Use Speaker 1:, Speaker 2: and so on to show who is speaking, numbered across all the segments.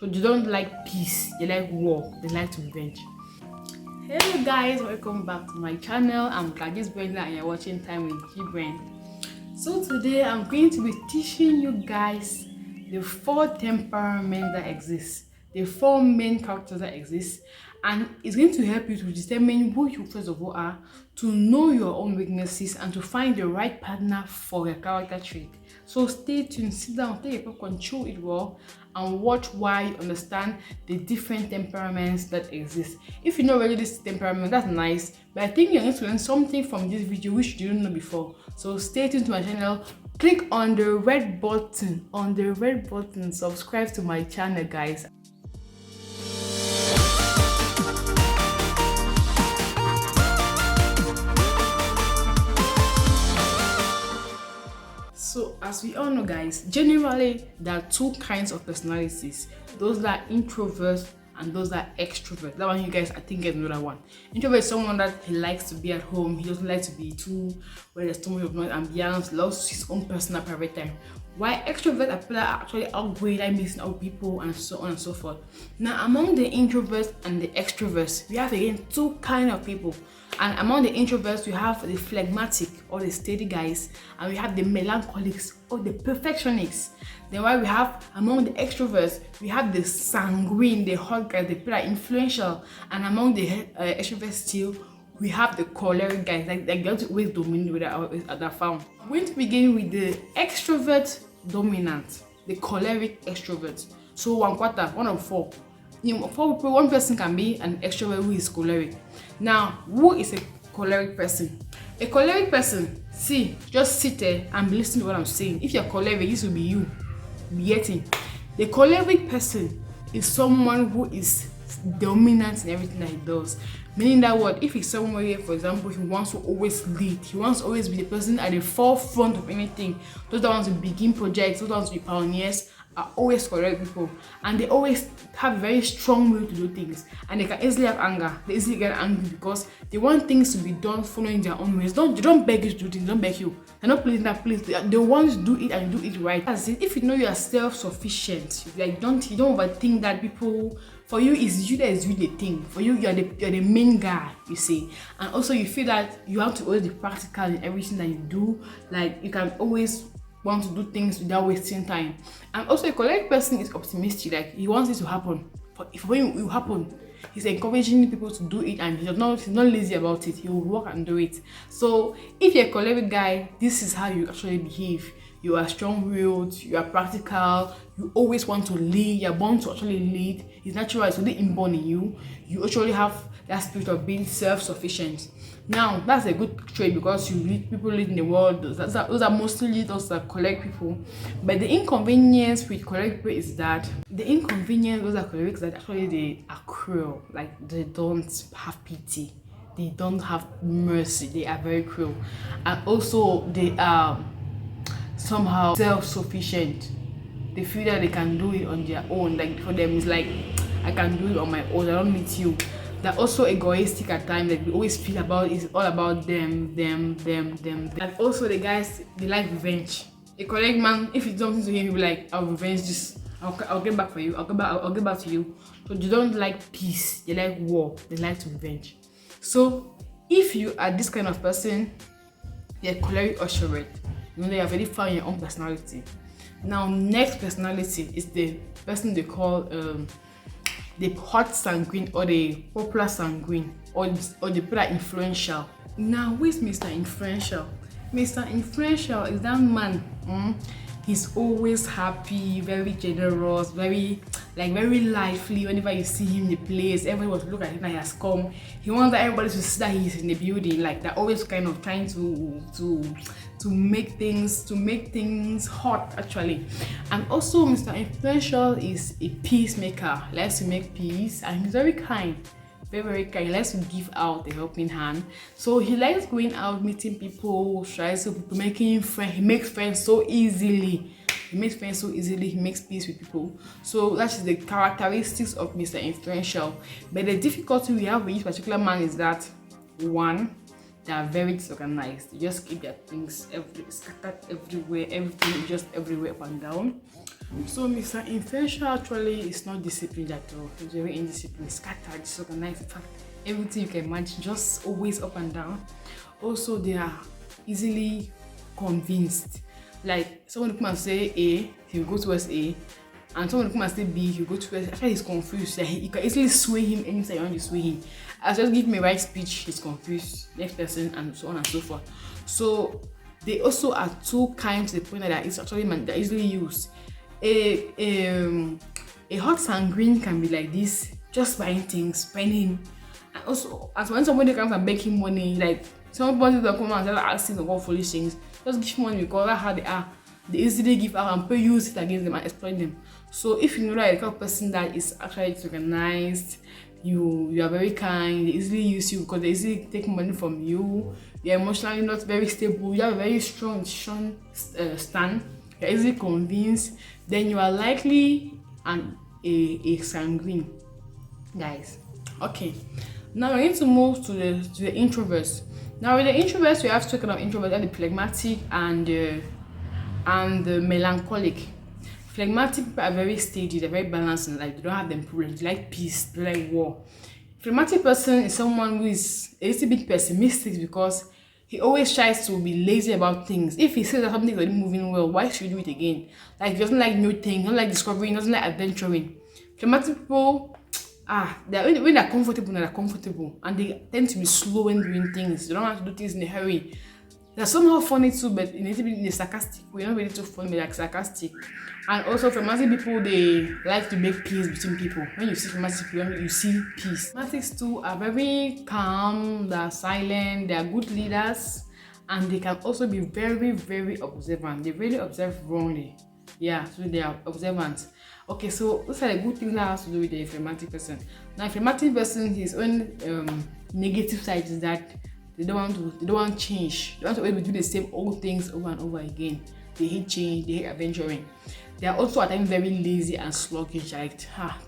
Speaker 1: So they don't like peace, they like war, they like to revenge. Hello guys, welcome back to my channel. I'm Gladys Brenda and you're watching Time with G Brand. So today I'm going to be teaching you guys the 4 temperaments that exist, the 4 main characters that exist, and it's going to help you to determine who you first of all are, to know your own weaknesses, and to find the right partner for your character trait. So stay tuned, sit down, take a popcorn, chew it well, and watch why you understand the different temperaments that exist. If you know already this temperament, that's nice, but I think you're going to learn something from this video which you didn't know before. So stay tuned to my channel, click on the red button, subscribe to my channel guys. So as we all know guys, generally there are 2 kinds of personalities, those that are introverts and those that are extroverts. That one you guys I think is another one. Introvert is someone that he likes to be at home, he doesn't like to be too where there's too much of noise, ambience, loves his own personal private time. While extroverts are people that are actually outgoing, like mixing out people and so on and so forth. Now among the introverts and the extroverts, we have again 2 kind of people. And among the introverts, we have the phlegmatic or the steady guys, and we have the melancholics or the perfectionists. Then while we have among the extroverts, we have the sanguine, the hot guys, the people that are influential, and among the extroverts still, we have the choleric guys, like they have to always dominate with that found. I'm going to begin with the extrovert dominant, the choleric extrovert. So 1 of 4. You know, 4 people, 1 person can be an extrovert who is choleric. Now, who is a choleric person? A choleric person, see, just sit there and be listening to what I'm saying. If you're choleric, this will be you. Be getting. The choleric person is someone who is dominant in everything that he does. Meaning that what if he's somewhere, for example, he wants to always lead, he wants to always be the person at the forefront of anything. Those that want to begin projects, those that want to be pioneers are always choleric people, and they always have a very strong will to do things, and they can easily have anger. They easily get angry because they want things to be done following their own ways. They don't beg you to do things, don't beg you. They're not pleasing that please. They want to do it and do it right. That's it. If you know you are self-sufficient, like you don't overthink that people. For you, is you that is doing the thing. For you, you're the main guy, you see. And also you feel that you have to always be practical in everything that you do. Like you can always want to do things without wasting time. And also a choleric person is optimistic, like he wants it to happen. For him, it will happen. He's encouraging people to do it, and he's not lazy about it. He will work and do it. So if you're a choleric guy, this is how you actually behave. You are strong-willed, you are practical, you always want to lead, you're born to actually lead. It's natural, it's really inborn in you. You actually have that spirit of being self-sufficient. Now, that's a good trait because you lead, people lead in the world. Those are mostly those that choleric people. But the inconvenience with choleric people is that those are cholerics that actually they are cruel. Like they don't have pity, they don't have mercy, they are very cruel. And also they are somehow self-sufficient. They feel that they can do it on their own. Like for them it's like, I can do it on my own, I don't need you. They're also egoistic at times. Like we always feel about it's all about them. And also the guys, they like revenge. A choleric man, if you do something to him, he'll be like, I'll revenge this, I'll get back for you, I'll get back to you. So they don't like peace, they like war, they like to revenge. So if you are this kind of person, you're choleric or extrovert, you know that you have already found your own personality. Now next personality is the person they call the hot sanguine or the popular sanguine or the people that are influential. Now who is Mr. Influential? Mr. Influential is that man. He's always happy, very generous, very lively. Whenever you see him in the place, everybody wants to look at him that he has come. He wants everybody to see that he's in the building. Like they're always kind of trying to make things hot actually. And also Mr. Influential is a peacemaker. He likes to make peace, and he's very kind. Very kind. He likes to give out a helping hand. So he likes going out, meeting people, tries to people, making friends. He makes friends so easily. He makes peace with people. So that is the characteristics of Mr. Influential. But the difficulty we have with this particular man is that 1, they are very disorganized. They just keep their things scattered everywhere, everything just everywhere up and down. So Mr. Influential actually is not disciplined at all. He's very indisciplined, scattered, disorganized. In fact, everything you can imagine, just always up and down. Also, they are easily convinced. Like someone will come and say A, he'll go towards A, and someone will come and say B, he'll go towards. Actually, he's confused. Like, you can easily sway him anytime you want to sway him. As just give me a right speech, he's confused. Next person, and so on and so forth. So they also are two kinds to the point that it's actually they're easily used. A hot sanguine can be like this, just buying things, spending, and also as when somebody comes and beg him money, like somebody will come and ask him about foolish things, just give him money because that's how they are. They easily give out and use it against them and exploit them. So if you know that the kind of person that is actually disorganized, you are very kind, they easily use you because they easily take money from you, you're emotionally not very stable, you have a very strong stand, you're easily convinced, then you are likely a sanguine, guys. Okay, now we need to move to the introverts. Now with the introverts, we have two kind of introverts, the phlegmatic and the melancholic. Phlegmatic people are very steady, they're very balanced in life, they don't have them problems, they like peace, they like war. Phlegmatic person is someone who is a little bit pessimistic because he always tries to be lazy about things. If he says that something is already moving well, why should you do it again? Like, he doesn't like new things, doesn't like discovering, doesn't like adventuring. Phlegmatic people, when they're comfortable, and they tend to be slow when doing things. They don't have to do things in a hurry. They're somehow funny too, but in a little bit in a sarcastic way. Not really too funny, but like sarcastic. And also, phlegmatic people, they like to make peace between people. When you see phlegmatic people, you see peace. Phlegmatics too are very calm, they're silent, they are good leaders, and they can also be very, very observant. They really observe wrongly. Yeah, so they are observant. Okay, so those are the good things that has to do with the phlegmatic person. Now, phlegmatic person, his own negative side is that they don't want change. They want to always do the same old things over and over again. They hate change, they hate adventuring. They are also at times very lazy and sluggish. Like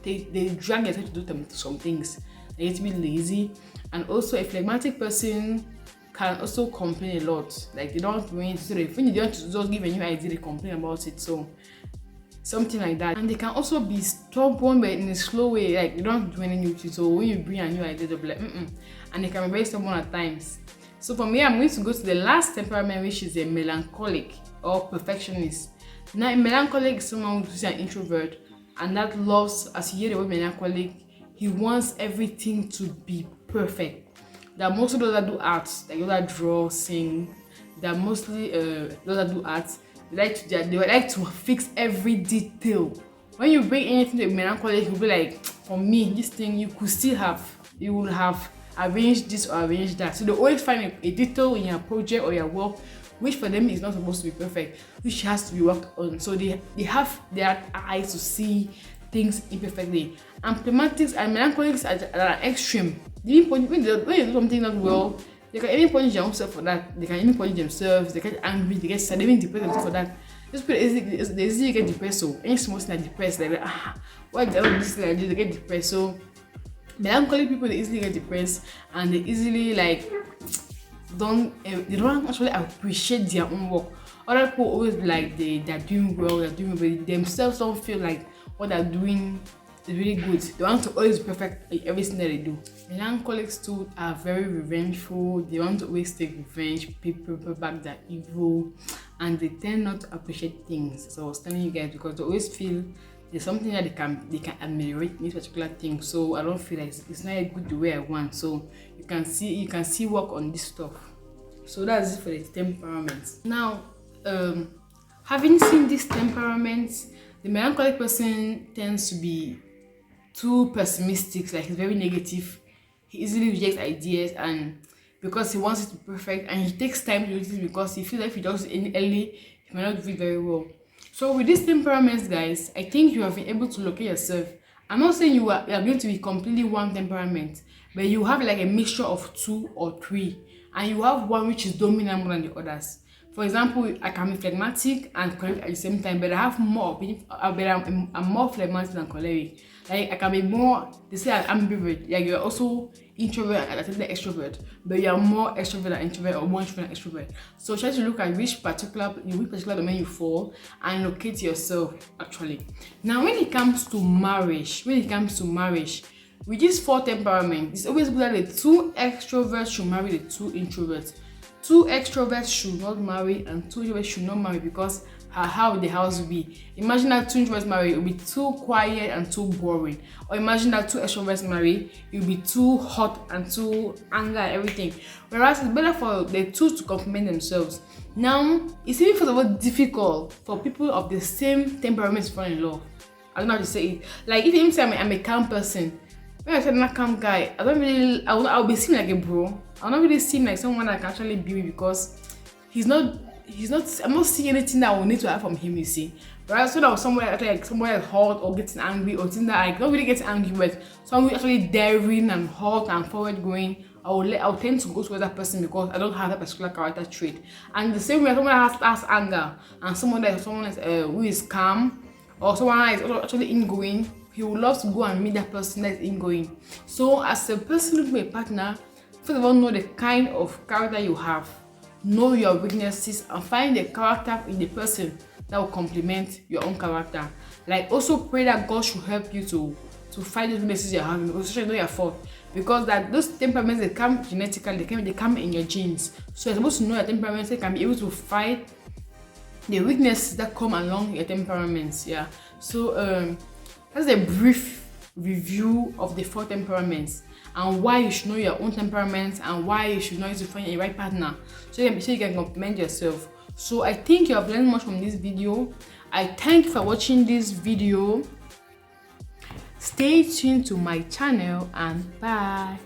Speaker 1: they drag themselves to do some things. They hate to be lazy. And also a phlegmatic person can also complain a lot. Like they don't want to win. So when you don't just give a new idea, they complain about it. So something like that. And they can also be stubborn, but in a slow way. Like they don't do any new thing. So when you bring a new idea, they'll be like, and they can be very stubborn at times. So for me, I'm going to go to the last temperament, which is a melancholic or perfectionist. Now, a melancholic is someone who's an introvert and that loves, as you hear the word melancholic, he wants everything to be perfect. There are mostly those that do arts, like those that draw, sing. There are mostly those that do arts. They like to fix every detail. When you bring anything to a melancholic, you'll be like, for me, this thing you would have arranged this or arranged that. So they always find a detail in your project or your work which for them is not supposed to be perfect, which has to be worked on. So they have their eyes to see things imperfectly. And phlegmatics and melancholics are an extreme. When they do something not well, they can even punish themselves for that. They can even punish themselves. They get angry. They get sad. They even depress themselves for that. Just people they easily get depressed. So any small thing are depressed. Like why did I do this? Like they get depressed. So melancholic people, they easily get depressed and they easily they don't actually appreciate their own work. Other people always be like they're doing well, but they themselves don't feel like what they're doing is really good. They want to always be perfect in everything that they do. Melancholics too are very revengeful. They want to always take revenge, pay people back their evil, and they tend not to appreciate things. So I was telling you guys because they always feel there's something that they can admire in this particular thing. So I don't feel like it's not a good the way I want. So you can see work on this stuff. So that's it for the temperaments. Now, having seen these temperaments, the melancholic person tends to be too pessimistic, like he's very negative. He easily rejects ideas and because he wants it to be perfect, and he takes time to do this because he feels like if he does it early, he might not do it very well. So with these temperaments, guys, I think you have been able to locate yourself. I'm not saying you are going to be completely one temperament, but you have like a mixture of 2 or 3, and you have one which is dominant more than the others. For example, I can be phlegmatic and choleric at the same time, but I have more but I'm more phlegmatic than choleric. Like I can be more, they say I'm ambivert. Like you're also introvert and I think the extrovert, but you're more extrovert than introvert or more introvert than extrovert. So try to look at which particular domain you fall and locate yourself actually. Now when it comes to marriage, with these 4 temperaments, it's always good that the 2 extroverts should marry the 2 introverts. 2 extroverts should not marry and 2 introverts should not marry, because how the house will be. Imagine that 2 introverts marry, it will be too quiet and too boring. Or imagine that 2 extroverts marry, it will be too hot and too anger and everything. Whereas it's better for the 2 to complement themselves. Now, it's even first of all difficult for people of the same temperament to fall in love. I don't know how to say it. Like if you say I'm a calm person, when I say I'm not a calm guy, I'll be seen like a bro. I'll not really seem like someone I can actually be with, because I'm not seeing anything that I will need to have from him, you see. Whereas when I was somewhere like hot or getting angry, or things that I don't really get angry, but someone actually daring and hot and forward going, I'll tend to go towards that person because I don't have that particular character trait. And the same way, someone has anger and someone who is calm, or someone that is actually ingoing, he would love to go and meet that person that is ingoing. So as a person looking for a partner, first of all, know the kind of character you have, know your weaknesses, and find the character in the person that will complement your own character. Like also pray that God should help you to find those weaknesses you're having, because it's not your fault. Because that those temperaments, they come genetically, they come in your genes. So you're supposed to know your temperaments, so you can be able to fight the weaknesses that come along your temperaments. Yeah. So that's a brief review of the 4 temperaments and why you should know your own temperaments and why you should know how to find a right partner, so you can complement yourself. So I think you have learned much from this video. I thank you for watching this video. Stay tuned to my channel and bye.